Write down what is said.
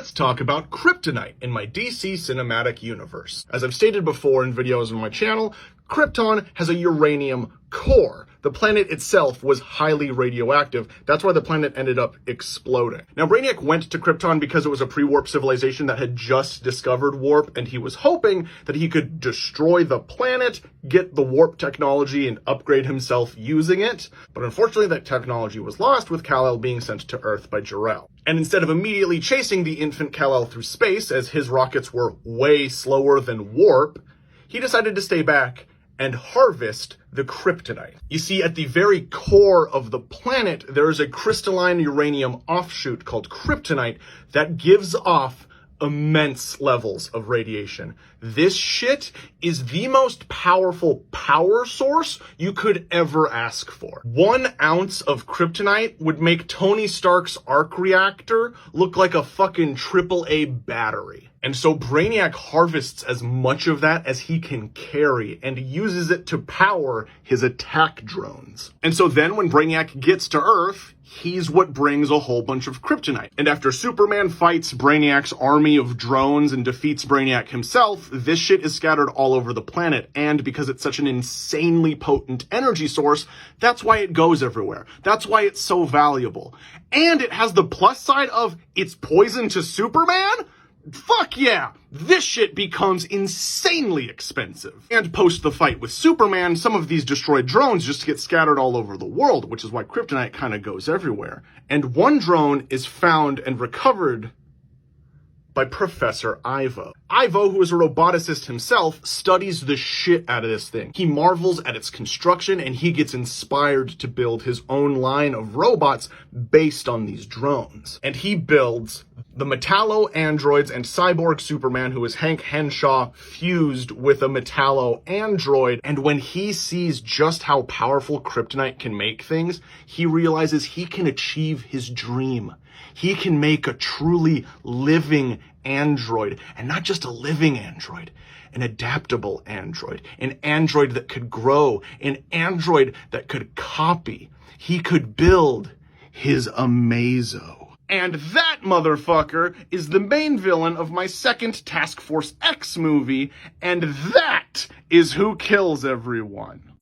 let's talk about Kryptonite in my DC cinematic universe. As I've stated before in videos on my channel, Krypton has a uranium core. The planet itself was highly radioactive. That's why the planet ended up exploding. Now, Brainiac went to Krypton because it was a pre-warp civilization that had just discovered warp, and he was hoping that he could destroy the planet, get the warp technology, and upgrade himself using it. But unfortunately, that technology was lost with Kal-El being sent to Earth by Jor-El. And instead of immediately chasing the infant Kal-El through space, as his rockets were way slower than warp, he decided to stay back and harvest the Kryptonite. You see, at the very core of the planet, there is a crystalline uranium offshoot called Kryptonite that gives off immense levels of radiation. This shit is the most powerful power source you could ever ask for. 1 ounce of Kryptonite would make Tony Stark's arc reactor look like a fucking AAA battery. And so Brainiac harvests as much of that as he can carry and uses it to power his attack drones. And so then when Brainiac gets to Earth, he's what brings a whole bunch of Kryptonite. And after Superman fights Brainiac's army of drones and defeats Brainiac himself, this shit is scattered all over the planet. And because it's such an insanely potent energy source, that's why it goes everywhere. That's why it's so valuable. And it has the plus side of it's poison to Superman? Fuck yeah! This shit becomes insanely expensive. And post the fight with Superman, some of these destroyed drones just get scattered all over the world, which is why Kryptonite kind of goes everywhere. And one drone is found and recovered by Professor Ivo. Ivo, who is a roboticist himself, studies the shit out of this thing. He marvels at its construction, and he gets inspired to build his own line of robots based on these drones. And he builds the Metallo-androids and cyborg Superman, who is Hank Henshaw, fused with a Metallo-android. And when he sees just how powerful Kryptonite can make things, he realizes he can achieve his dream. He can make a truly living android, and not just a living android, an adaptable android, an android that could grow, an android that could copy. He could build his Amazo. And that motherfucker is the main villain of my second Task Force X movie, and that is who kills everyone.